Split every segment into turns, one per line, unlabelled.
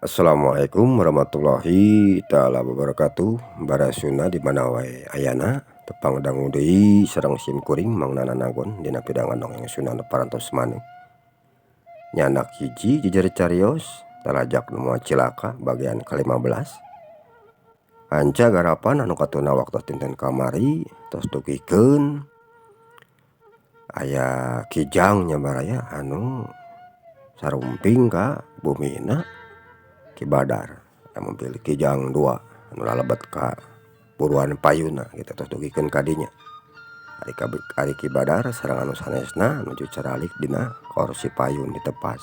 Assalamualaikum warahmatullahi taala wabarakatuh. Barasuna di mana wae ayana tepang dangu deui sareng sim kuring Mang Nananagon dina pidangan dongeng Sunan parantos maneh. Nyanak hiji jejer carios talajak nu moal cilaka bagian ke-15. Anca garapan anu katuna waktu tinten kamari tos dugikeun aya kijang nya baraya anu sarumping ka bumina Ki Badar mobil kijang 2 anu lalebet ka buruan payuna gitu terus dugikeun ka dinya. Ari Ki Badar sareng anu sanesna nuju caralik dina kursi payun ditepas.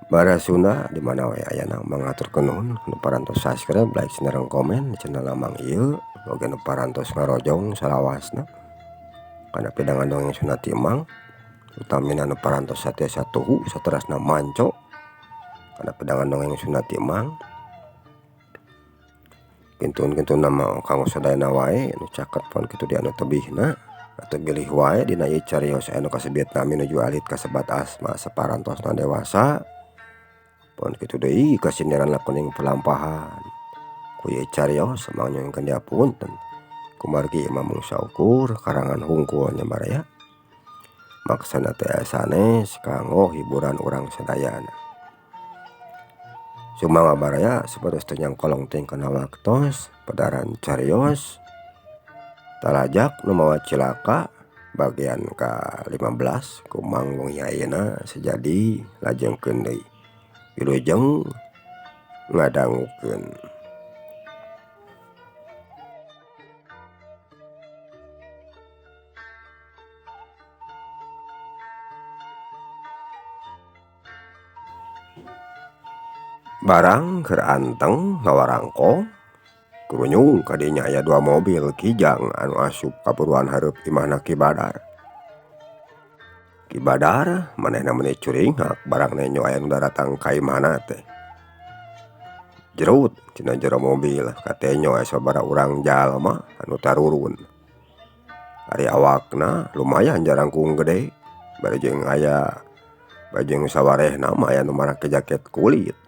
Barasuna di mana wae ayana mangaturkeun nuhun nu parantos subscribe, like, sareng komen di channel Mang ieu oge nu parantos ngarojong salawasna kana pidangan dongeng Sunda Timang utamina nu parantos satia satuhu saterasna manco kana pedangan dongeng Sunda Timang. Kintun-kintun nama kanggo sadayana wae nu caket pon kitu di anu tebihna atuh bilih wae dina ieu carios anu kasebutna menuju alit kasebat asma saparantosna dewasa pon kitu deui kasindiran lakuning pelampahan ku ieu carios mangnyongkeun diapunten kumargi Imam Saukur karangan hungkul nya baraya maksana teh sanes kanggo hiburan urang sadayana. Sumawa baraya sapertos teu nyangkolong teuing kana waktos padaran carios talajak nu mawa cilaka bagian ka-15 ku Mang Wengi ayeuna sejadi lajengkeun deui wilujeng ngadangukeun. Barang keur anteng ngawarangkong kurunyung kadinya aya 2 mobil kijang anu asup kaburuan hareup imahna Ki Badar. Ki Badar manehna meuni curinghak barang nenyo aya nu daratang ka imahna teh. Jerut cenah jero mobil katenyo aya sababaraha urang jalma anu tarurun. Ari awakna lumayan jarangkung gede bari jeung aya bajeng sawarehna mah aya nu marake jaket kulit.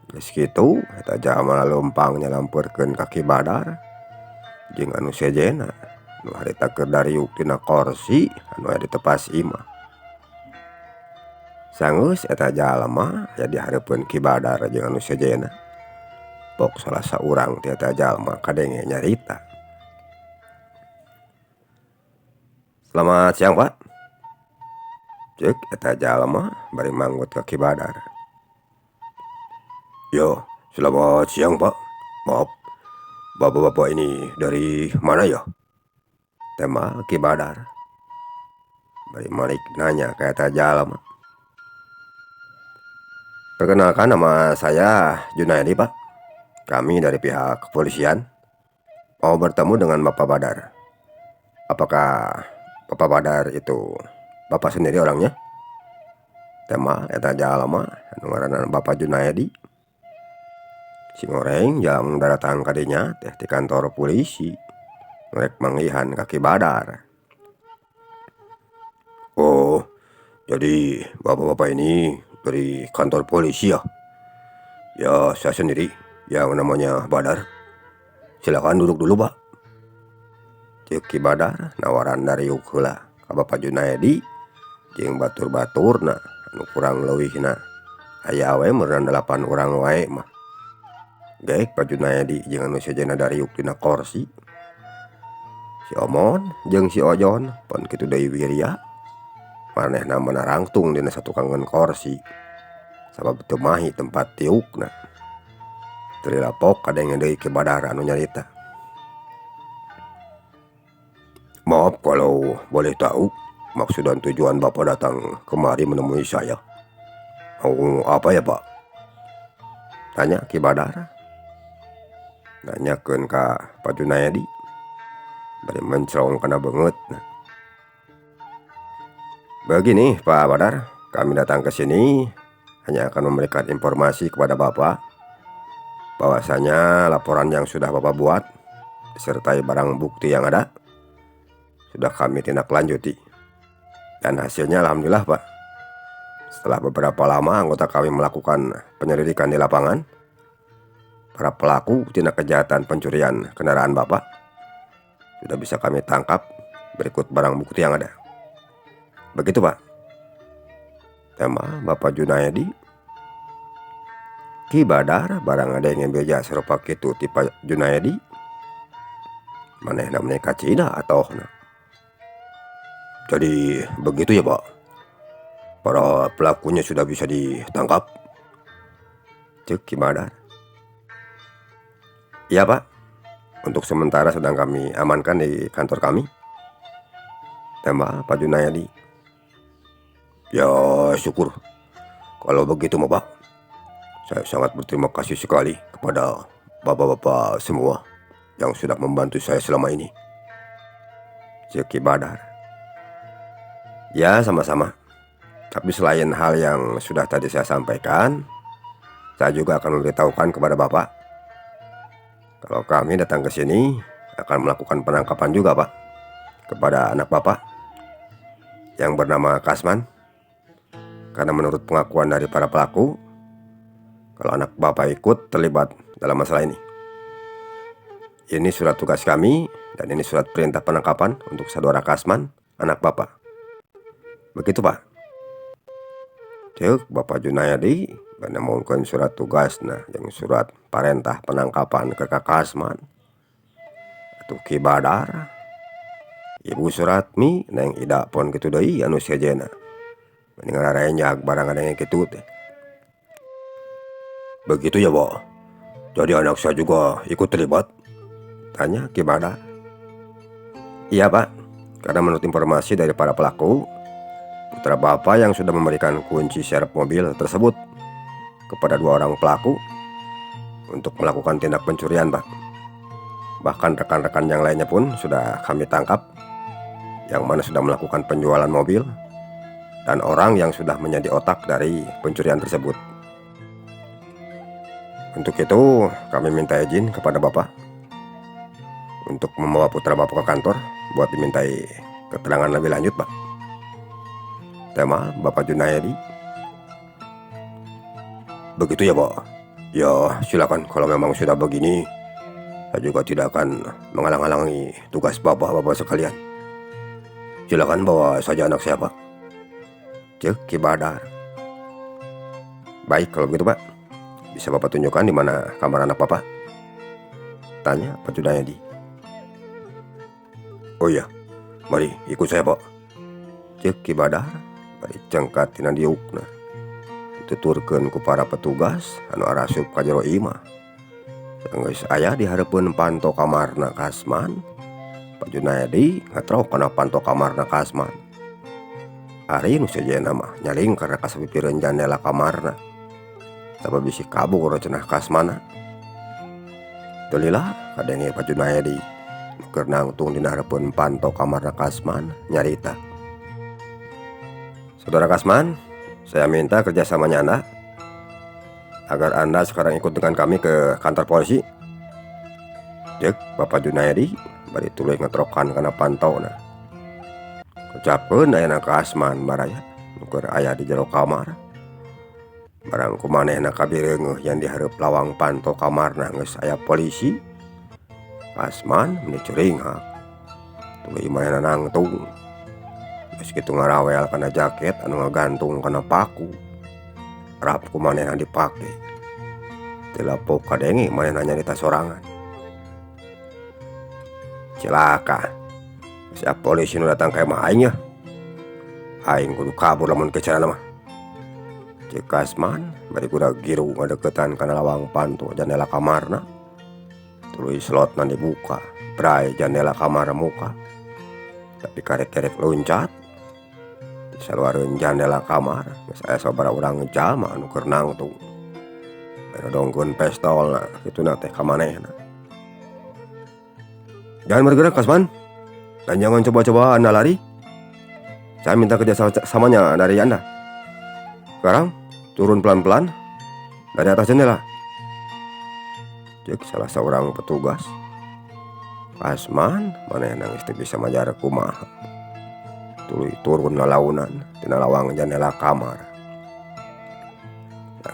Geus kitu eta jalma leumpang nyalampurkeun ka Ki Badar jeung anu sejena nu harita keur dariuk tina kursi anu aya di tepas imah. Sanggeus eta jalma aya di hareupeun Ki Badar jeung anu sejena pok salah saurang ti eta jalma kadenge nyarita. "Selamat siang, Pak," ceuk eta jalma bari manggut ka Ki Badar. "Ya, selamat siang, Pak. Maaf, bapak-bapak ini dari mana ya?" tema Ki Badar. Bari malik nanya ka eta jalma. "Perkenalkan, nama saya Junaedi, Pak. Kami dari pihak kepolisian mau bertemu dengan Bapak Badar. Apakah Bapak Badar itu Bapak sendiri orangnya?" tema eta jalma anu ngaranna Bapak Junaedi. Singoreng jang daratang kadinya teh di kantor polisi rek manggihan ka Ki Badar. "Oh, jadi bapak-bapak ini dari kantor polisi ya?" "Ya, saya sendiri yang namanya Badar. Silakan duduk dulu, Pak," ceuk Ki Badar nawaran dariuk heula ka Bapak Junaedi jeung batur-baturna anu kurang leuwihna aya we meureun 8 urang wae mah. Geek Pak Junaedi jeung anu sejena dariuk dina kursi. Si Omon jeung si Ojon pon kitu deui Wirya manehna menarangtung dina satukangeun kursi sabab teu mahi tempat tiukna. Teu lapok kadenge deui Ki Badar anu nyarita. "Maaf kalau boleh tahu maksud dan tujuan Bapak datang kemari menemui saya. Mau apa ya, Pak?" tanya Ki Badar. Nanyakeun ka Pak Junaedi bari mencrong kana beungeutna. "Begini Pak Badar, kami datang ke sini hanya akan memberikan informasi kepada Bapak bahwasanya laporan yang sudah Bapak buat disertai barang bukti yang ada sudah kami tindak lanjuti dan hasilnya alhamdulillah, Pak. Setelah beberapa lama anggota kami melakukan penyelidikan di lapangan, para pelaku tindak kejahatan pencurian kendaraan Bapak sudah bisa kami tangkap berikut barang bukti yang ada. Begitu Pak. Tema Bapak Junaedi, Ki Badar barang ada yang beja serupa kitu ti Pak Junaedi. Maneh namanya kacida atau nah. Jadi begitu ya Pak. Para pelakunya sudah bisa ditangkap. Cek Ki Badar. Iya Pak. Untuk sementara sedang kami amankan di kantor kami. Tema Pak Junaedi. Ya syukur. Kalau begitu mah Pak, saya sangat berterima kasih sekali kepada bapak-bapak semua yang sudah membantu saya selama ini. Cek Ki Badar. Ya sama-sama. Tapi selain hal yang sudah tadi saya sampaikan, saya juga akan memberitahukan kepada Bapak kalau kami datang ke sini akan melakukan penangkapan juga Pak kepada anak Bapak yang bernama Kasman. Karena menurut pengakuan dari para pelaku, kalau anak Bapak ikut terlibat dalam masalah ini. Ini surat tugas kami dan ini surat perintah penangkapan untuk saudara Kasman, anak Bapak. Begitu Pak. Cek Bapak Junaedi menemukan surat tugas yang surat perintah penangkapan ke Kak Kasman atau Ki Badar. Ibu Suratmi neng ida pon kitu deui anu sejena. Mendingan renjak barang ada yang kitu teh. Begitu ya Pak. Jadi anak saya juga ikut terlibat? Tanya Ki Badar. Iya Pak. Karena menurut informasi dari para pelaku, putra Bapak yang sudah memberikan kunci serep mobil tersebut kepada 2 orang pelaku untuk melakukan tindak pencurian Pak. Bahkan rekan-rekan yang lainnya pun sudah kami tangkap, yang mana sudah melakukan penjualan mobil dan orang yang sudah menjadi otak dari pencurian tersebut. Untuk itu kami minta izin kepada Bapak untuk membawa putra Bapak ke kantor buat dimintai keterangan lebih lanjut Pak. Tema Bapak Junaedi. Begitu ya Pak. Ya silakan, kalau memang sudah begini, saya juga tidak akan menghalang-halangi tugas Bapak-bapak sekalian. Silakan bawa saja anak saya Pak. Cek Ki Badar. Baik kalau begitu Pak. Bisa Bapak tunjukkan di mana kamar anak Bapak? Tanya Pak Junaedi. Oh iya, mari ikut saya Pak. Cek Ki Badar. Bari cengkat tina diukna. Dituturkeun ku para petugas anu arasup ka jero imah. Geus aya di hareupeun panto kamarna Kasman, Pak Junaedi ngatrok kana panto kamarna Kasman. Ari nu sejenna mah nyaling karena kasapipireun jandela kamarna. Sabab bisi kabur cenah Kasmana. Tulilah kadenge Pak Junaedi keur nangtung dina hareupeun panto kamarna Kasman nyarita. Saudara Kasman, saya minta kerjasamanya Anda agar Anda sekarang ikut dengan kami ke kantor polisi. Cek Bapak Junaedi bari tuluy ngetrokan kana pantauna. Ucapkeun ayeuna Kasman baraya nu keur aya di jero kamar. Barang kumanehna kabireungeuh yang dihareup lawang panto kamarna geus aya polisi. Kasman meni curinghak. Tuluy manehna nangtung. Geus kitu ngarawel kana jaket anu ngagantung kana paku. Rap kumanehna dipake. Tilapok kadenge manehna nyarita sorangan. Cilaka. Siap polisi nu datang ka imah aing ya. Aing kudu kabur lamun kecarana mah. Cek Kasman bari kuda giru ngadeukeutan kana lawang panto jandela kamarna. Tuluy slotna dibuka, bray jandela kamar muka. Tapi karek-karek loncat di saluareun jandela kamar geus aya sabaraha urang jalma anu keur nangtung. Nodongkeun pistolna kituna teh ka manehna. Jangan bergerak Kasman. Dan jangan coba-coba Anda lari. Saya minta kerjasamanya dari Anda. Sekarang turun pelan-pelan dari atas jendela. Cek salah seorang petugas. Kasman manehna geus teu bisa majar kumaha. Tuluy turun lalaunan tina lawang jendela kamar.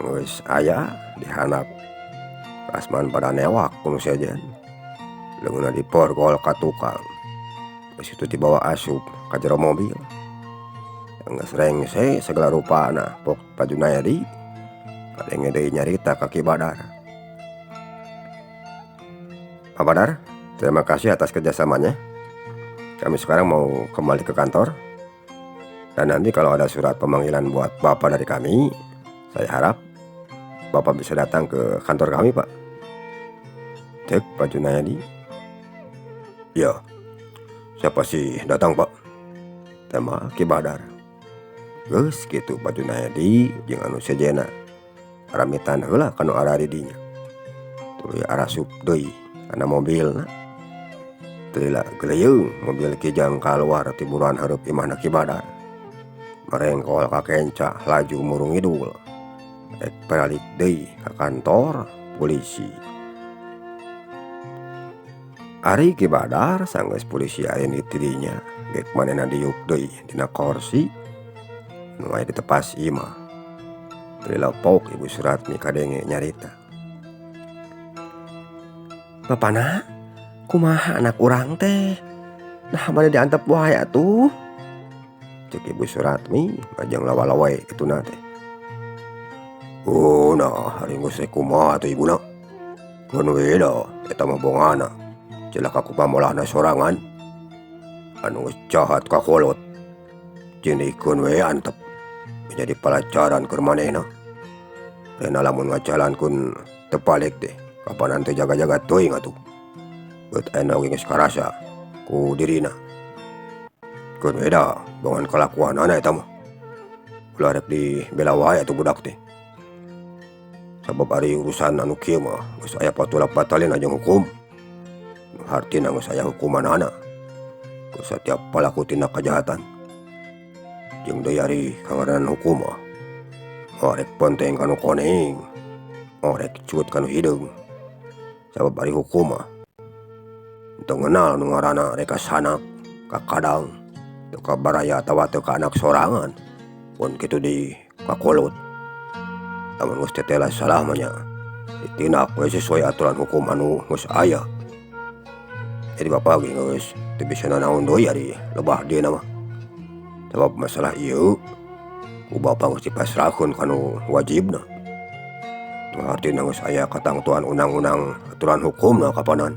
geus aya dihandap kasman pada newak kuno saja leungeunna diporgol ka tukang geus kitu dibawa asup ka jero mobil geus rengse segala rupana pok pajuna di kadenge deui nyarita ka Ki Badar. Pak Badar, terima kasih atas kerjasamanya. Kami sekarang mau kembali ke kantor. Dan nanti kalau ada surat pemanggilan buat Bapak dari kami, saya harap Bapak bisa datang ke kantor kami, Pak. Cek Pak Junayadi. Ya, saya pasti datang, Pak. Tema Ki Badar. Geus kitu Pak Junayadi jeung anu sejenna ramitan heula kanu ara di dinya. Tuluy arasup deui kana mobilna. Teulah geleyeung mobil Kijang kaluar ti buruan hareup imahna Ki Badar. Merengkol ka kenca laju murung idul. Rek balik deui ka kantor polisi. Ari Ki Badar sanggeus polisi aya di tidinya, gek manehna diuk deui dina kursi nu aya ditepas imah. Teulah pok Ibu Suratmi kadenge nyarita. Bapana, kumaha anak urang teh? Nah bade diantep wae atuh. Cek Ibu Suratmi bajang lawa-lawe ituna teh. Oh nah hari geus kumaha teh ibuna? Keun we da eta mah bongana. Celaka ku pamolahna sorangan. Anu geus jahat ka kolot. Jenikeun we antep menjadi pelajaran keur manehna. Rena lamun ngajalankeun teu balik teh kapanan teh jaga-jaga teuing atuh. Beut ayeuna we geus karasa ku dirina. Keun we da bongan kalakuanana eta mah. Ulah rek dibela wae atuh budak teh. Sabab ari urusan anu kieu mah geus aya patulak batalina jeung hukum. Nu hartina geus aya hukumanana ku setiap pelaku tindak kejahatan. Jeung deui ari kangaranan hukum mah orek ponteng kanu koneng, orek cut kanu hideung. Sabab ari hukum mah teu ngeunal nu ngaranna reka sanak ka kadang teu ka baraya atawa teu ka anak sorangan pun kitu di kakolot. Lamun geus tetela salah mah nya ditindak we sesuai aturan hukum anu geus aya. Jadi Bapak ge geus teu bisa nanaon deui ari lebah dina mah. Sabab masalah ieu ku Bapak geus dipasrahkeun kanu wajibna. Nu artina geus aya katangtuan undang-undang aturan hukumna kapanan.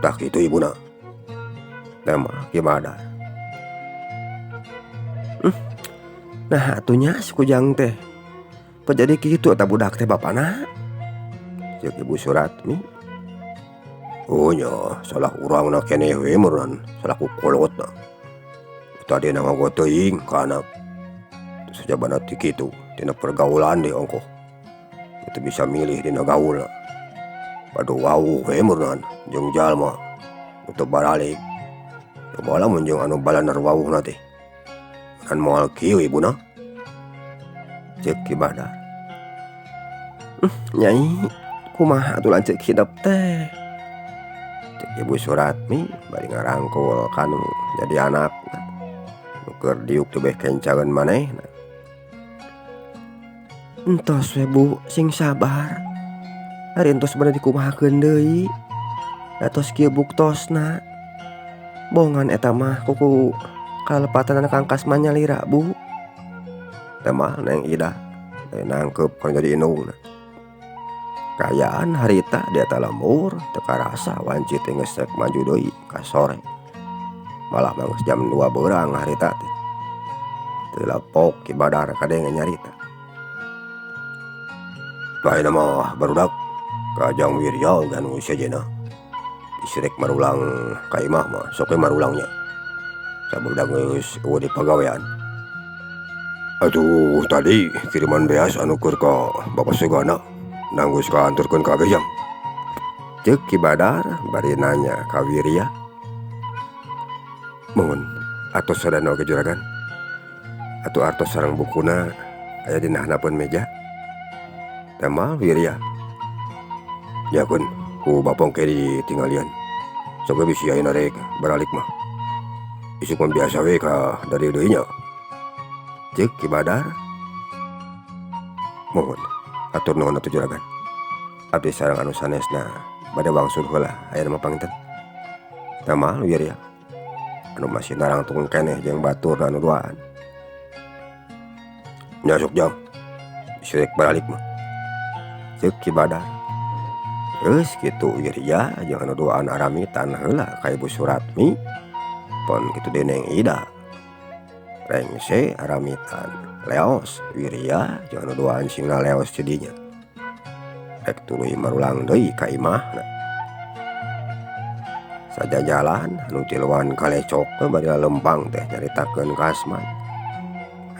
Tah kitu ibuna. Tema Ki Badar. Nah atunya si Kujang teh jadi kitu eta budak teh bapana. Ceuk Ibu Suratmi. Oh nya salah urangna keneh we meureun salaku kolotna. Tadi na ngago teuing ka anak. Sajabana ti kitu tina pergaulan deui ongkoh. Teu bisa milih dina gaulna. Padu wawuh we meureun jeung jalma nu teu baralik. Coba lamun jeung anu balanar wawuhna teh. Kan moal kieu ibuna. Cek Ki Badar. Nyai, kumaha atuh lanceuk hidup teh? Cek Ibu Suratmi bari ngarangkul kanu jadi anakna. Nu keur diuk teu beh kencaeun manehna. Entos we Bu, sing sabar. Ari entos bade dikumahakeun deui. Atos kieu buktosna. Bongan eta mah kuku kalepatan anak angkas mah nyalira Bu. Tema Neng Ida nangkep kan jadi indungna. Kayaan harita di eta lembur teu karasa wancit geus rek maju deui ka sore. Malah mah jam 2 beurang harita teh. Teulah pok Ki Badar kadenge nyarita. Bae mah barudak Kajang Wirya ganu sejenna. Isrek marulang ka imah mah sok we marulangnya. Sabudak geus eueuh di pagawean. Atuh tadi kiriman beas anu keur ka Bapak Sugana nanggus ka anturkeun ka Gejang. Ceuk Ki Badar bari nanya ka Wirya. Mohon atos sadana oge juragan. Atuh artos sareng bukuna aya dina hanapeun meja. Tema Wirya. Nyakeun ku Bapong ke ditinggalian. Sok we bisi ayeuna rek baralik mah. Isuk mah biasa we ka dari deui nya. Ceuk Ki Badar. Mohon atur nuhun atuh juragan. Abdi sareng anu sanesna bade wangsul heula aya mah panginten. Tama Wirya anu masih narangtung keneh jeung batur anu duaan. Nya sok jang sirek balik mah ceuk Ki Badar. Geus kitu Wirya jeung anu duaan aramitan heula ka Ibu Suratmi pon kitu deui Neng Ida. Rengse aramitan leos Wirya jeung anu duaan singna leos cidinya. Rek tuluy marulang deui ka imahna. Saja jalan anu tiluan kalecok bari lempang teh nyaritakeun ka Asman.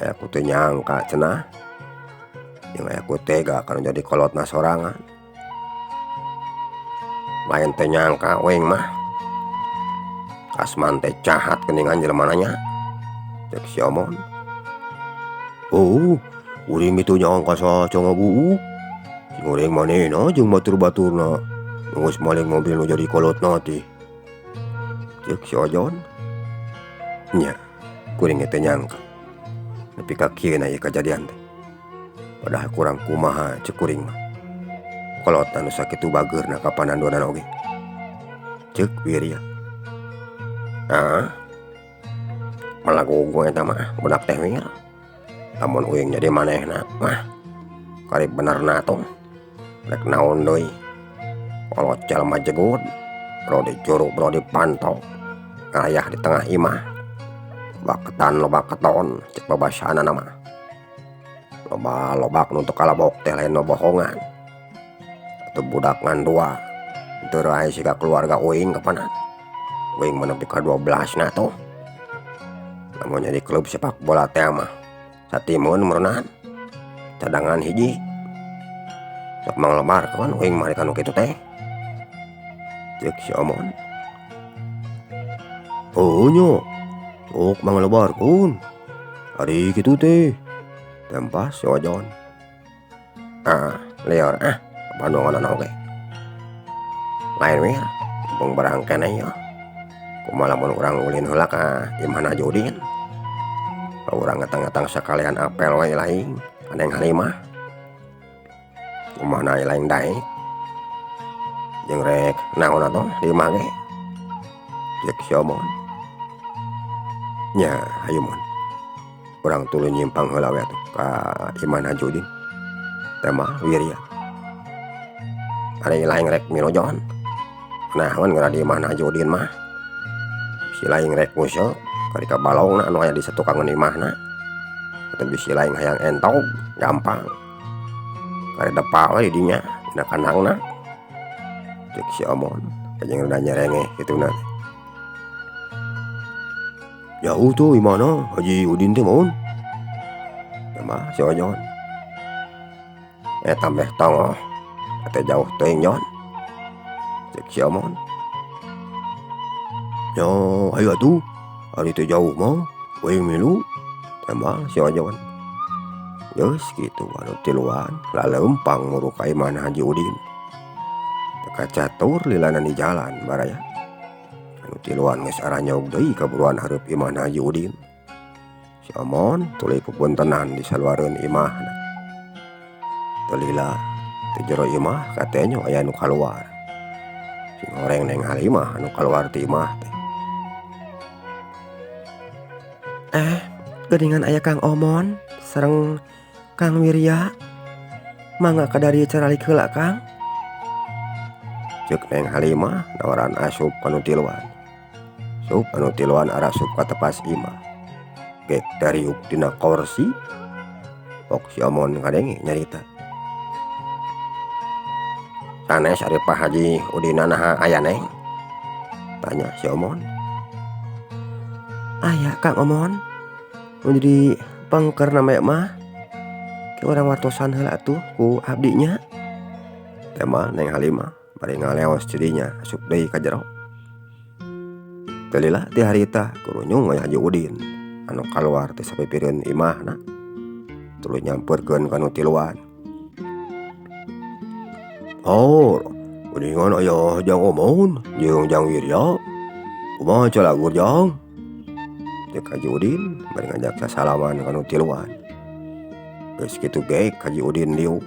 Aya ku teu nyangka cenah. Jeung aya ku tega kana jadi kolotna sorangan. Lain teh nyangka weng mah. Asman teh cahat geuningan jelema nya. Cek si Omon. Oh, uring itu nyangka saca ngabuuk. Sing urang manehna jeung batur-baturna geus maling mobil nu jadi kolotna teh. Cek si Ojon. Nya, kuring teh nyangka. Nepi ka kieu na ieu kajadian teh. Padahal kurang kumaha cek kuring mah. Kolotna nu sakitu bageurna kapanandonan oge. Cek Wirya. Malagogo eta mah budak teh wir. Lamun uing jadi manehna mah karib benerna tong. Rek naon deui. Kolot jalma jegut, bro dijuruk bro dipantau. Ngayah di tengah imah. Loba keton cek babasanana mah. Loba nu teu kalabok teh lain bohongan. Atuh budak ngandua. Teu rae siga keluarga uing kapanan. Uing menepi ka 12 na tuh. Lamun jadi klub sepak bola teh mah satimun merenang. Cadangan hiji. Sok manglebarkeun uing mari kanu kitu teh. Cek si Omon. Oh nyo. Sok manglebarkeun. Ari kitu teh. Tempas si Ojon. Lior panongonan oge. Lain wir, mumpung barang keneh ya. Kumaha lamun urang ulin heula ka Imah Najudin. Urang ngatang-ngatang sakalian apel wae laing ka Neng Halimah. Kumaha laing daek. Jeung rek naon atuh di imah ge. Cek si Omon. Nya, hayu mun. Urang tuluy nyimpang heula we atuh ka Imah Najudin. Teh mah Wirya. Ari laing rek milojon. Naon ngara di Imah Najudin mah. Si laing rek musyeuk kari ka balongna anu aya di satukangan imahna. Atau bisi laing hayang entog gampang. Kari depa we di dinya dina kandangna. Cek si Omon jeung rada nyerengeh kituna. Jauh tuh imana Haji Udin teh mohon. Mah si Ojon. Tambah tongoh. Ate jauh teuing nyon. Cek si Omon. Ya ayo atuh. Ari teh jauh mah weuing milu. Tambah si Ojon. Geus kitu anu tiluan laleumpang muru ka Imah Haji Udin. Teka catur lilanan di jalan baraya. Anu tiluan geus aranyog deui kaburuan hareup Imah Haji Udin. Si Omon tuluy pupuntenan di saluareun imahna. Teu lila di jero imah katanya aya anu kaluar. Sing horeng Neng Halimah anu kaluar ti imah teh. Geuningan aya Kang Omon sareng Kang Wirya. Mangga kadari caralik heula Kang. Ceuk Neng Halimah nawaran asup anu tiluan. Sup anu tiluan arasup ka tepas imah. Gek dariuk dina kursi. Pok si Omon ngadenge nyarita. Sanes ari Pak Haji Udin naha aya Neng? Tanya si Omon. Aya Kang Omon. Mun jadi pangker nama mah. Ke urang watosan heula atuh ku abdinya. Tema Neng Halimah bari ngaleos cidinya asup deui ka jero. Teu lila ti harita kurunyung aya Haji Udin anu kaluar teh sapipireun imahna. Tuluy nyampeurkeun ka nu tiluan. Oh, geuningan aya Jang Omon jeung Jang Wirya. Kumaha calagur Jang? Cek Haji Udin bari ngajak sasalaman ka nu tiluan. Geus kitu ge Haji Udin liuk.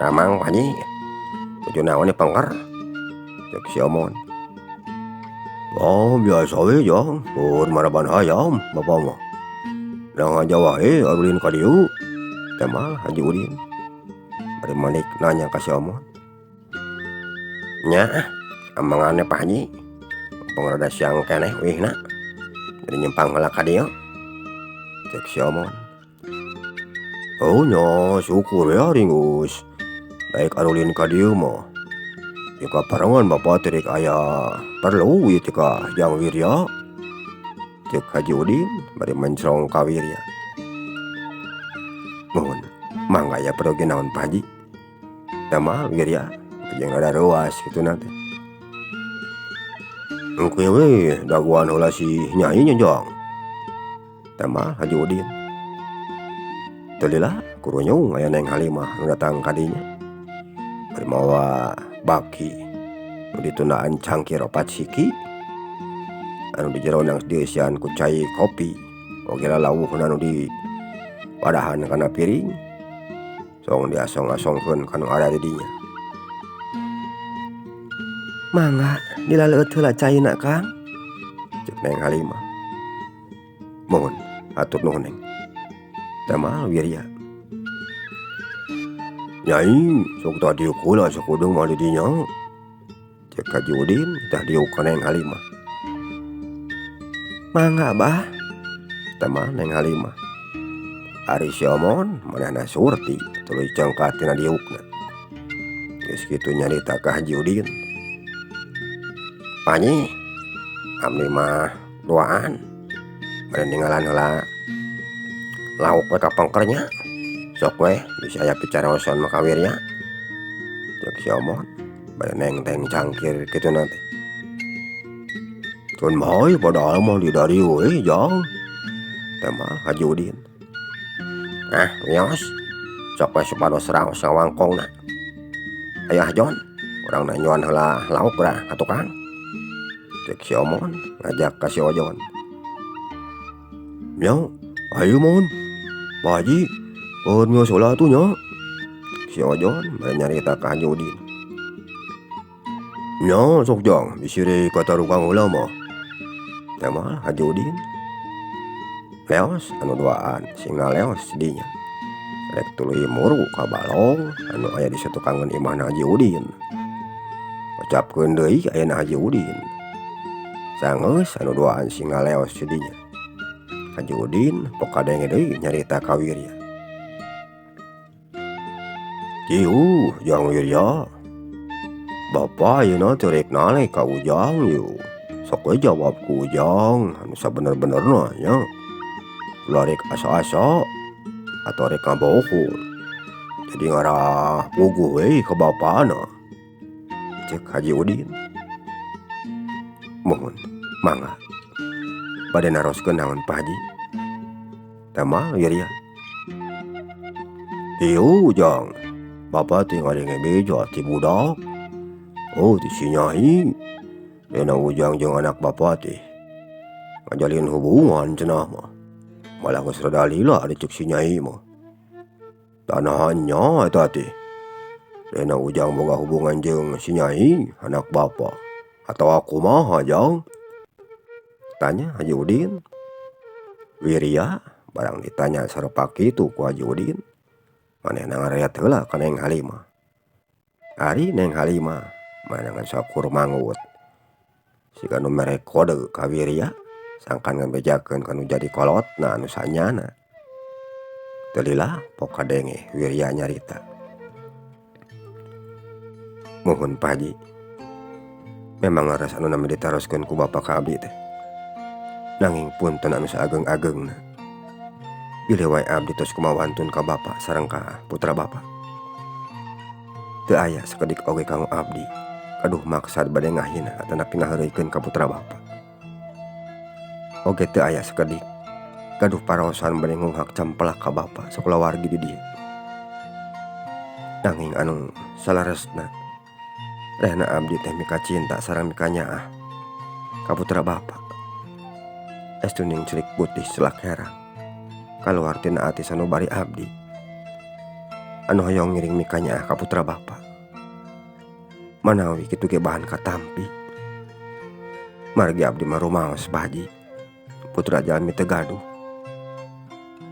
"Damang Pak Haji, tuju naon nih pengker?" cek si Omon. "Oh biasa we Jang, tur maraban hayam Bapa mah. Nang aja wae arulin ka dieu," temal Haji Udin. Bari manik nanya ka si Omon. "Nya, amanganna Pak Haji, pengrada siang keneh wihna. Jadi nyempang heula ka dieu," cek si Omon. "Oh nya syukur ya ringgus. Daek arulin ka dieu mah. Jika parangan Bapa teh aya perlu ieu teh ka Jang Wirya," cek Haji Udin bari mencrong ka Wirya. "Nuhun, mangga ya perlu ge naon Pak Haji?" temal Wirya jeung rada reuas kituna teh. "Engke we daguan heula si Nyai nya Jang," temal Haji Udin. Teu lila kurunyung aya Neng Halimah nu datang ka dinya. Bari mawa baki nu ditundaan cangkir opat siki anu di jeronan dieusian ku cai kopi oge lalawuhna nu di wadahan kana piring song diasong-asongkeun kanu aya di dinya. "Mangga dilaleut heula caina Kang," cek Neng Halimah. "Mohon, atur nuhun Neng," temal Wirya. "Nyai sok tah diuk heula sakudeung mah di dinya," cek Haji Udin tah diuk ka Neng Halimah. "Mangga Abah," temal Neng Halimah. Ari si Omon manehna surti tuluy cengkat tina diukna. Geus kitu nyarita ka Haji Udin. "Pak Haji, abdi mah duaan bade ninggalan heula lauk we ka pengkernya. Sok we bisa aya picaraosan mah ka Wirya," cek si Omon bade nengteng cangkir kituna teh. "Can bae padahal mah di dari we Jang," temal Haji Udin. "Ah wios, sok we supados raos ngawangkongna. Aya Jon, urang nyuan heula lauk da ka tukang," cek si Omon ngajak ka si Ojon. "Nya, ayo Mon. Pak Haji, peueun mios heula atuh nya," si Ojon bari nyarita ka Haji Udin. "Nya sok Jang, bisi deui ka tarukang heula mah," temal Haji Udin. Leos anu duaan singna leos dinya. Rek tuluy muru ka balong anu aya di satukangan imahna Haji Udin. Ocapkeun deui ayeuna Haji Udin. Sangeus anu duaan singna leos dinya. Haji Udin pokadenge deui nyarita ka Wirya. "Ciu Jang Wirya, Bapa ayeuna teh rek nalek ka Ujang yu. Sok we jawab ku Ujang anu sabener-benerna nya. Ulah rek asa-asa atau rek ngabohong. Jadi ngarah puguh we ka bapana," cek Haji Udin. "Mohon, mangga. Bade naroskeun naon Pak Haji?" temal Wirya. "Ieu Jang, Bapa teh ngadenge beja ti budak. Oh ti si Nyai. Dina Ujang jeung anak Bapa teh ngajalin hubungan cenah mah. Malah geus rada lila dicek si Nyai mah. Tanahannya eta teh. Dina Ujang boga hubungan jeung si Nyai anak Bapa. Atawa kumaha Jang?" tanya Haji Udin. Wirya barang ditanya sarupa kitu ku Haji Udin, manehna ngareat heula ka Neng Halimah. Ari Neng Halimah manangan sakur mangut siga nu mere kode ka Wirya sangkan ngabejakeun kanu jadi kolotna anu sanyana. Teu lila pokadenge Wirya nyarita. "Muhun Pak Haji, memang ngaras anu nami ditaroskeun ku Bapa ka abdi teh. Nanging punten anu saageng-agengna. Bilih wae abdi tos kumawantun ka Bapa sareng ka putra Bapa. Teu aya sakedik oge kanggo abdi kaduh maksad bade ngahina atana pingaheureukeun ka putra Bapa. Oge teu aya sakedik gaduh paraosan bade ngunghak camplak ka Bapa sakulawargi di dieu. Nanging anu salaresna rehna abdi teh mika cinta sareng mika nyaah ka putra Bapa. Estu ning celik putih celak herang. kaluar tina ati sanubari abdi anu hoyong ngiring mikanya ka putra bapa. Manawi kitu ge bahan katampi. Margi abdi mah rumaos Pak Haji, putra jalmi teu gaduh.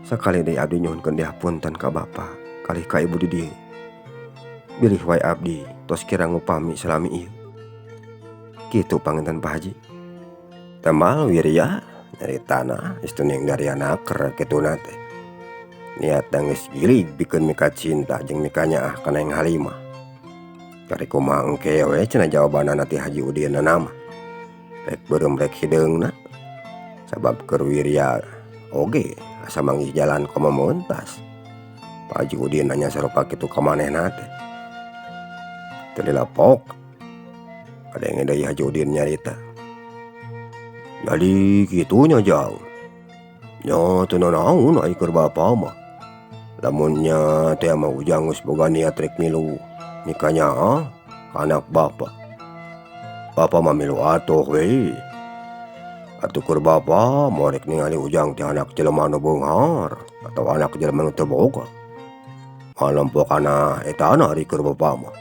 Sakali deui abdi nyuhunkeun dihapunten ka bapa kalih ka ibu di dieu. Bilih wae abdi tos kira ngupami salami ieu. Kitu panginten Pak Haji. Temal wirya nyaritana istuning dari anaker kituna teh. Niat geus gilig pikeun mika cinta jeung mika nyaah ka Neng Halimah. Kari kumaha engke we cenah jawabanana ti Haji Udin nama. Rek beureum rek hideungna. Sabab keur wirya oge asa manggih jalan ka memeuntas. Pak Haji Udin nanya sarupa kitu ka manehna teh. Teu dilapok. Kadenge deui Haji Udin nyarita. Jadi kitunya Jang. Nya teu naon ai keur bapa mah. Lamunnya teh mah ujang geus boga niat rek milu mika nyaah ka anak bapa. Bapa mah milu atoh we. Atuh keur bapa moal rek ningali ujang ti anak jelema nu beunghar atau anak jelema nu teu boga. Malampokana etana ari keur bapa mah.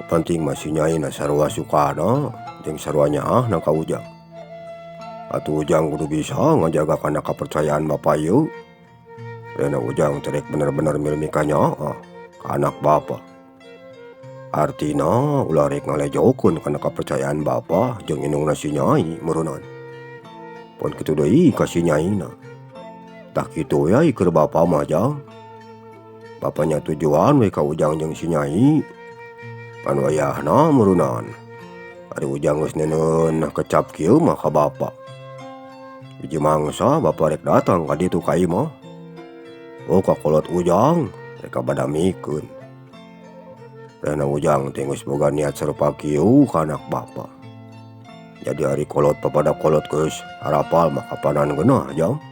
Penting mah si nyaina sarua sukana jeung sarua nyaahna ka ujang. Atuh ujang kudu bisa ngajaga kana kapercayaan bapa ieu. Rena ujang terek bener-bener milu mika nyaah ka anak bapa. Artina ulah rek ngalejokeun kana kapercayaan bapa jeung indungna si nyai murunan. Pun kitu deui ka si nyaina. Tah kitu we ai keur bapa mah Jang. Bapanya tujuan we ka ujang jeung si nyai. Pan wayahna murunan. Ari ujang geus neuneun kecap kieu mah ka bapa. Hiji mangsa bapa rek datang ka ditu ka imah. Oh kakolot ujang rek kabadamikeun. Rena ujang teh geus boga niat sarupa kieu ka anak bapa. Jadi ari kolot papada kolot geus harapal mah kapanan geunah Jang.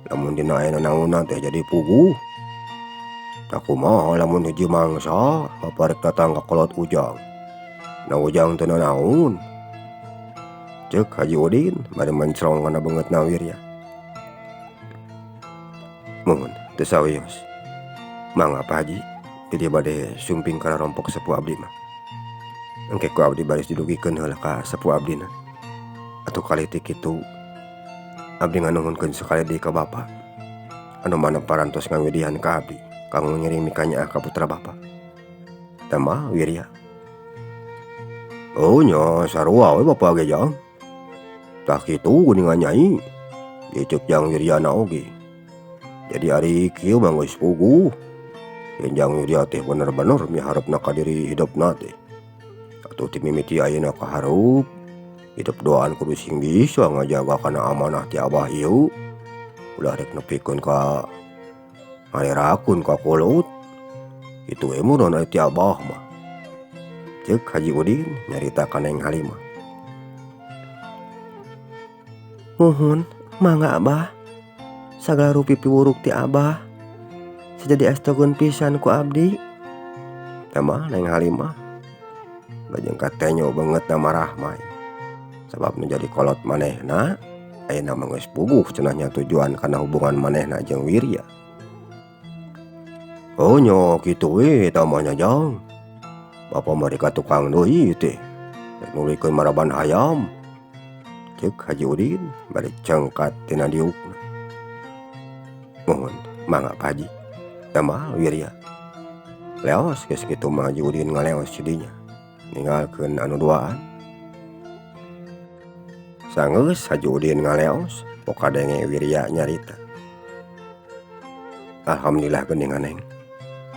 Lamun dina aya nanaonan teh jadi puguh. Tak kumaha lamun hiji mangsa bapa rek datang ka kolot ujang. Na ujang teu nanaon. Ceuk Haji Udin bari mencrong kana beungeutna wirya. Mun teu sawios. Mangga Pak Haji, jadi bade sumping kana rompok sepuh abdi mah. Engke ku abdi baris didugikeun heula ka sepuh abdina. Atuh kali ti kitu abdi nganuhunkeun sakali deui ka bapa. Anu mana parantos ngawidihan ka abdi kanggo ngiring mika nyaah ka putra bapa. Tama wirya. Oh nya sarua we bapa ge Jang. Tah kitu geuningan nyai. Ieu ceuk Jang wiryana oge. Jadi ari kieu mah geus puguh. Jang wirya teh bener-bener miharepna ka diri hidupna teh. Atuh ti mimiti ayeuna kaharup hidup doaan kudu sing bisa ngajaga kana amanah ti Abah ieu. Ulah rek nepikeun ka ngalerakeun ka kolot. Itu we muron ti Abah mah. Ceuk Haji Udin nyarita ka Neng Halimah. Nuhun, mangga Abah. Sagala rupi piwuruk ti Abah sajadi astogeun pisan ku abdi. Tama Neng Halimah bajeng katenyo banget nama rahmai. Sabab nu jadi kolot manehna ayeuna mah geus puguh cenahnya tujuan kana hubungan manehna jeung wirya. Oh nya kitu we eta mah nya Jang. Bapa mah ka tukang deui teh. Rek nulikeun maraban hayam. Ceuk Haji Udin bari cengkat tina diukna. Mohon mangga Pak Haji. Tama wirya. Leos geus kitu mah Haji Udin ngaleos dinya. Ninggalkeun anu duaan. Sanggeus Haji Udin ngaleos pokadenge wirya nyarita. Alhamdulillah geuningan Neng.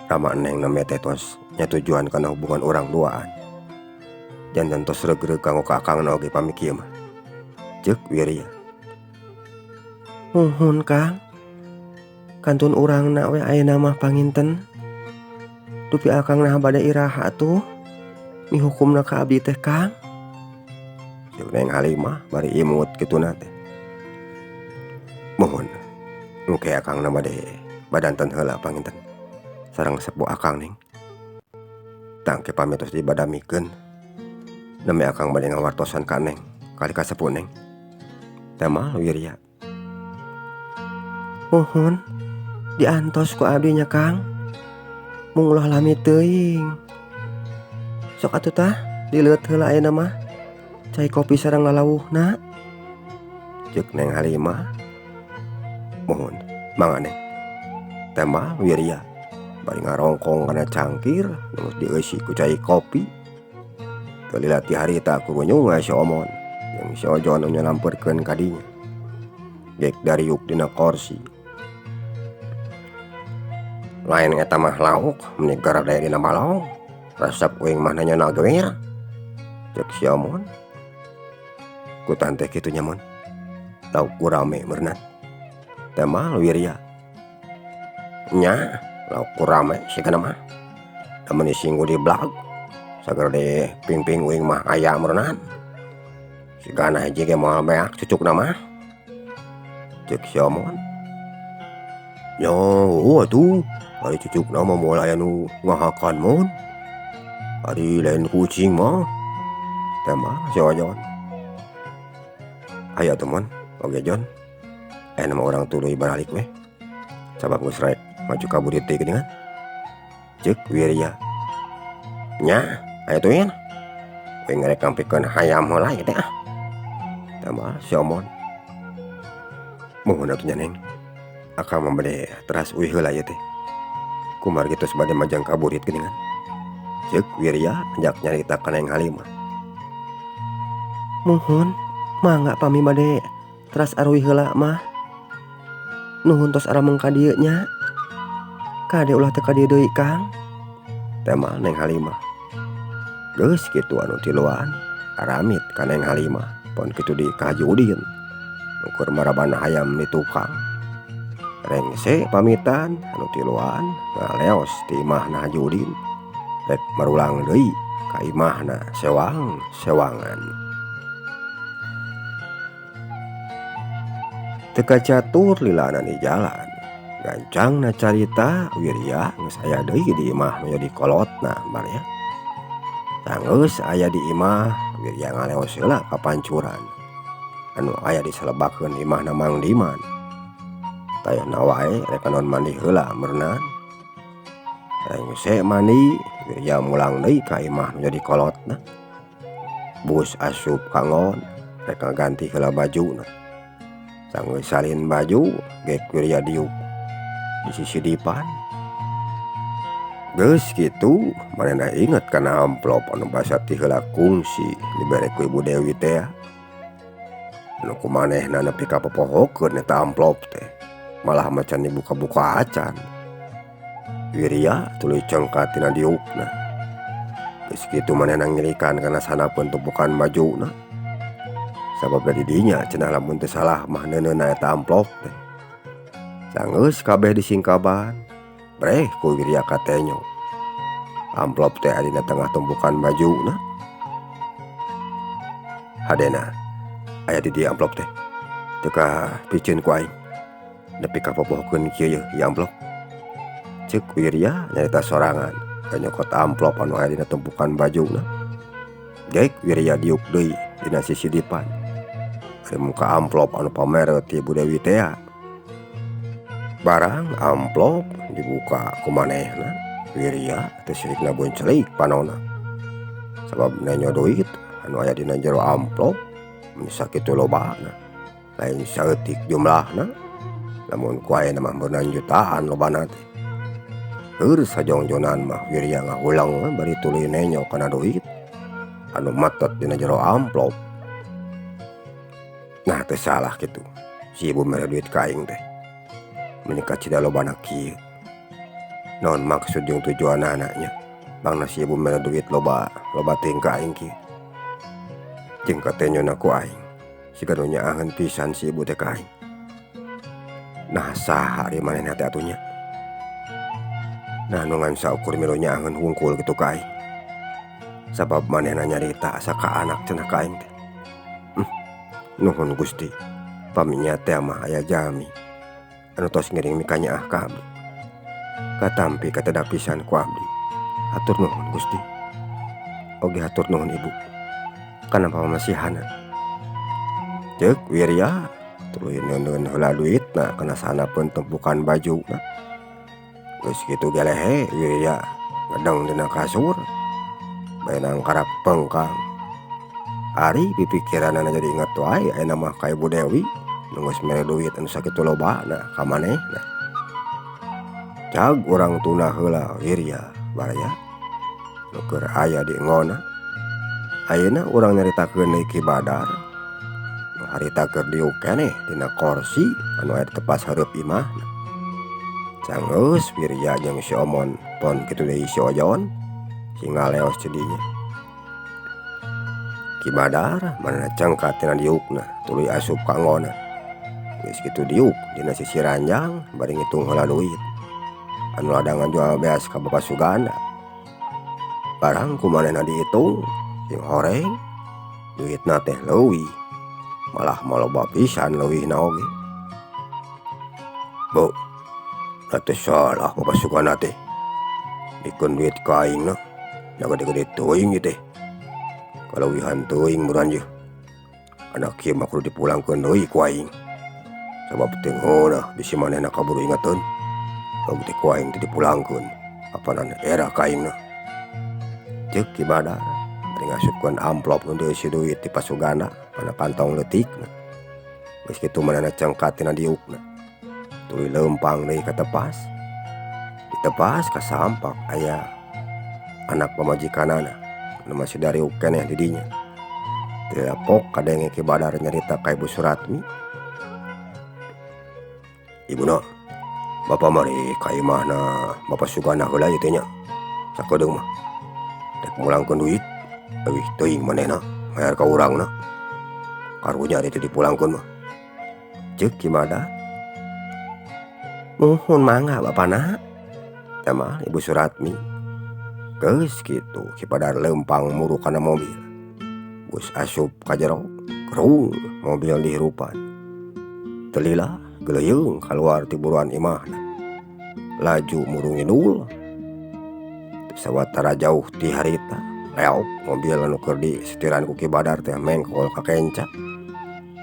Rama Neng name teh tos nya tujuan kana hubungan urang duaan. Janten tos regreg kanggo ka akangna oge pami kieu mah. Ceuk wirya. Nuhun Kang. Kantun urangna we ayeuna mah panginten. Dupi akangna bade iraha atuh. Mihukumna ka abdi teh Kang. Ceuk Neng Halimah bari imut kituna teh. Mohon engke akangna bade badanten heula panginten. Sareng sepuh akang Neng. Tangke pamit tos dibadamikeun. Neme akang bade ngawartosan ka Neng kali ka sepuh Neng. Tama wirya. Mohon diantos ku abdinya Kang. Mung ulah lami teuing. Sok atuh tah dileut heula ayeuna mah. Cai kopi sareng lalawuhna. Ceuk Neng Halimah. Mohon mangga Neng. Teh mah Wirya bari ngarongkong kana cangkir terus dieusi ku cai kopi. Teu lila ti harita kurunyung si Omon jeung si Ojon nu nyalampeukeun ka dinya. Gek dariuk dina kursi. Lain eta mah lauk meni garadaya dina balong. Resep uing mah nanya nagewer. Cek si Omon. Ku tanteh kitu nya mun. Lauk rame meureunan. Teh mah Wirya. Nya, lauk rame sigana mah. Da meuni singgu di blag. Sagede ping-ping uing mah aya meureunan. Sigana hiji ge moal beak cucukna mah. Cek si Omon. Nya, atuh. Ari cucukna mah moal aya nu ngahakan mun. Ari lain kucing mah. Teh mah si Ojon. Aya tuh mun, oge Jon. Nama orang tuluy baralik weh. Sabab geus rek maju ka burit teh geuningan. Ceuk Wirya. Nya, aya tuh yen. We ngarek kampikeun hayam heula ieu teh ah. Teh mah si Omon. Mohon atuh nya Neng. Akang mah bade teras uih heula ieu teh. Kumar kitu sabade majang ka burit geuningan. Ceuk Wirya ajak nyarita ka Neng Halimah. Mohon mangga pami bade teras aruy heula mah. Nuhun tos aramung ka dieu nya. Kade ulah teu ka dieu deui Kang. Teh mah Neng Halimah. Geus kitu anu tiluan aramit ka Neng Halimah. Pon kitu di ka Haji Udin. Ukur maraban hayam ni tukang. Rengse pamitan anu tiluan ngaleos ti imahna Haji Udin. Rek marulang deui ka imahna sewang-sewangan. Teu catur lilana di jalan. Gancangna carita Wirya geus aya deui di imah nu jadi kolotna barnya. Tanggeus aya di imah Wirya ngaleos heula ka pancuran anu aya disalebakeun imahna Mang Diman. Tayana wae rek anon mandi heula meureunan. Rengse mandi Wirya mulang deui ka imah nu jadi kolotna. Bus asup kangon rek ngaganti heula bajuna. Sanggeus salin baju gek Wirya diuk di sisi dipan. Geus kitu manehna inget kana amplop anu basa ti heula kungsi dibere ku Ibu Dewi teh. Nu kumanehna nepi ka popohokeun eta amplop teh. Malah macan dibuka-buka acan. Wirya tuluy cengkat tina diukna. Geus kitu manehna ngirikan kana sanapeun tumpukan bajuna. Sabab dari dinya cenah lamun teu salah mah neuneuna eta amplop teh. Sanggeus kabeh disingkaban, breh ku Wirya katenyo. Amplop teh adina tengah tumpukan bajuna. Hadena, aya di dieu amplop teh. Teu ka pikeun ku aing. Nepi ka popohkeun kieu ieu amplop. Ceuk Wirya nyarita sorangan, nyokot amplop anu aya dina tumpukan bajuna. Gek Wirya diuk deui dina sisi dipan. Ari muka amplop anu pamere ti Ibu Dewi teh. Barang amplop dibuka kumanehna Wirya teu sirikna boncelik panonna. Sabab nenyo duit anu aya dina jero amplop mun sakitu lobana. Lain saeutik jumlahna. Lamun ku ayeuna mah beunang jutaan lobana teh. Heureus sajongjonan mah Wirya ngahulang bari tuluy nenyo kana duit anu matet dina jero amplop. Nah teu salah kitu. Si ibu mere duit ka aing teh. Menika cida lobana kieu. Naon maksud jeung tujuan anaknya? Bangna si ibu mere duit loba teuing ka aing kieu. Jeung katenyona ku aing. Siga nu nyaahan pisan si ibu teh ka aing. Nah saha ari manehna teh atunya? Nah nu ngan saukur milu nyaahan hungkul kitu ka aing. Sabab manehna nyarita asa ka anak cenah ka aing teh. Nuhun Gusti. Paminya teh mah aya jami anu tos ngiring mika nyaah ka abdi. Katampi kateda pisan ku abdi. Hatur nuhun Gusti. Oge hatur nuhun Ibu kana pamasihanna. Ceuk Wirya tuluy neuneun heula duitna kana sanapeun tumpukan bajuna. Geus kitu gelehe Wirya ngedeng dina kasur baenang karap pengkang. Ari pipikiranna jadi inget wae ayeuna mah ka Ibu Dewi nu geus mere duit anu sakitu lobana ka manehna. Cag urang tuna heula Wirya baraya nu keur aya di ngona. Ayeuna urang nyaritakeun deui Ki Badar nu harita keur diuk keneh dina kursi anu aya di tepas hareup imahna. Sanggeus Wirya jeung si Omon pon kitu deui si Ojon sing ngaleos ti dinya. Ki Badar manehna cengkat tina diukna tuluy asup ka ngona. Geus kitu diuk dina sisi ranjang bari ngitung heula duit anu ladangan jual beas ka Bapak Suganda. Barang kumanehna diitung sing horeng duitna teh leuwih, malah maloba pisan leuwihna oge. Bu, teh salah Bapak Suganda teh dikeun duit ka aingna da gede-gede teuing ieu teh. Kaleuwihan teuing muran ieu. Anak kieu mah kudu dipulangkeun deui ku aing. Sabab teu ngeunah bisi manehna kaburu ingeteun. Lagu teh ku aing teh dipulangkeun apanan era ka aingna. Ceuk Ki Badar bari ngasupkeun amplop nu deui si duit ti Pak Suganda kana kantong leutikna. Geus kitu manehna cengkat tina diukna tuluy leumpang deui ka tepas. Di tepas kasampak aya anak pamajikanana anu masih dariuk keneh di dinya. Teu dapok kadenge Ki Badar nyarita ka Ibu Suratmi. Ibuna, Bapa mari ka imahna Bapak Suganda heula ieu teh nya. Sakedeung mah rek mulangkeun duit leuwih teuing manehna mayar ka urangna. Karunya ari teh dipulangkeun mah. Ceuk Ki Badar. Nuhun mangga Bapana. Tama Ibu Suratmi. Geus kitu Ki Badar leumpang muru kana mobil. Geus asup ka jero kerung mobil dihirupan. Telila geleyeung kaluar ti buruan imahna. Laju muru ngidul. Sawatara jauh ti harita leok mobil anu keur disetiran ku Ki Badar teh mengkol ka kenca.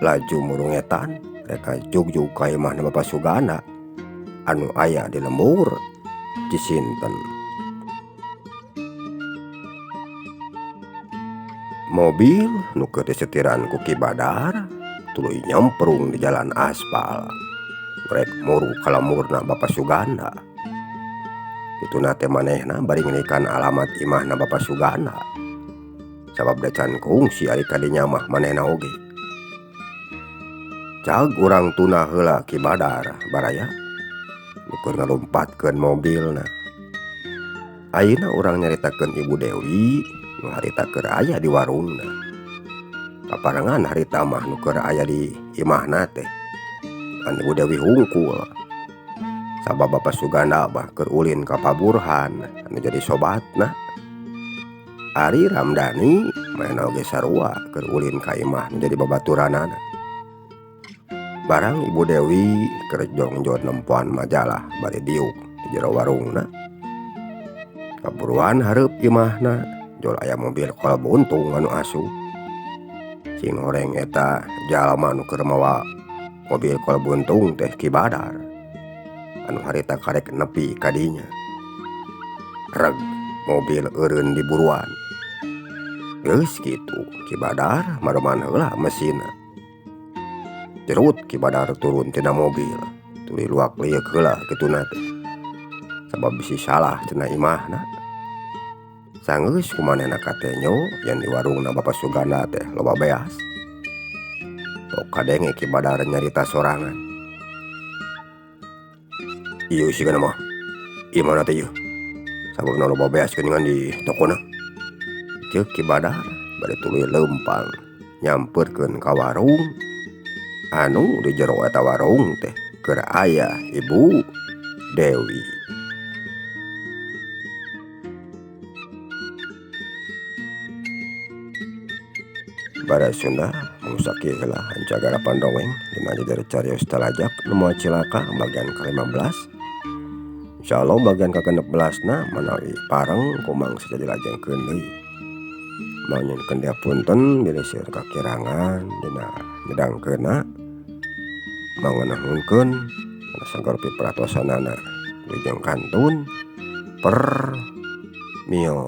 Laju muru ngetan rek jugjug ka imahna Bapak Suganda anu aya di lembur Cisinten. Mobil nu keur disetiran ku Ki Badar tuluy nyemprung di jalan aspal rek muru ka lemurna Bapak Suganda. Ituna teh manehna bari ngenikan alamat imahna Bapak Suganda. Sabab da can kungsi ari ka dinya mah manehna oge. Cag urang tuna heula Ki Badar baraya nu keur ngalumpatkeun mobilna. Ayeuna urang nyaritakeun Ibu Dewi nu harita keur aya di warungna. Kaparengan harita mah nu keur aya di imahna teh kan Ibu Dewi hungkul. Sabab Bapak Suganda bah keur ulin ka Pak Burhan anu jadi sobatna. Ari Ramdhani maena oge sarua keur ulin ka imah nu jadi babaturanana. Barang Ibu Dewi keur jongjot nempoan majalah bari diuk di jero warungna. Kaburuan hareup imahna jol aya mobil kol buntung anu asup. Sing horeng eta jalma nu keur mawa mobil kol buntung teh Ki Badar anu harita karek nepi ka dinya. Reg mobil eureun di buruan. Geus kitu Ki Badar mareman heula mesinna. Jerut Ki Badar turun tina mobil tuluy luak liuk heula kituna teh. Sabab bisi salah cenah imahna. Sanggeus kumanehna katenyo yang di warungna Bapak Suganda teh loba beas. Tok kadenge Ki Badar nyarita sorangan. Ieu sigana mah imana teh ieu sababna loba beas geuningan di tokona. Ceuk Ki Badar bari tuluy leumpang nyampeurkeun ka warung anu di jero eta warung teh keur aya Ibu Dewi. Bara Sunda mangusaki heula hancagara pandongeng dina dari carios talajak nu moal cilaka bagian ke-15. Insyaallah bagian ke-16 manawi pareng kumang saja dilajengkeun deui. Manyen kendia punten bilih seueur kakirangan dina midangkeunna. mangenahunkeun sagar piparatosanana wilujeng kantun per mio.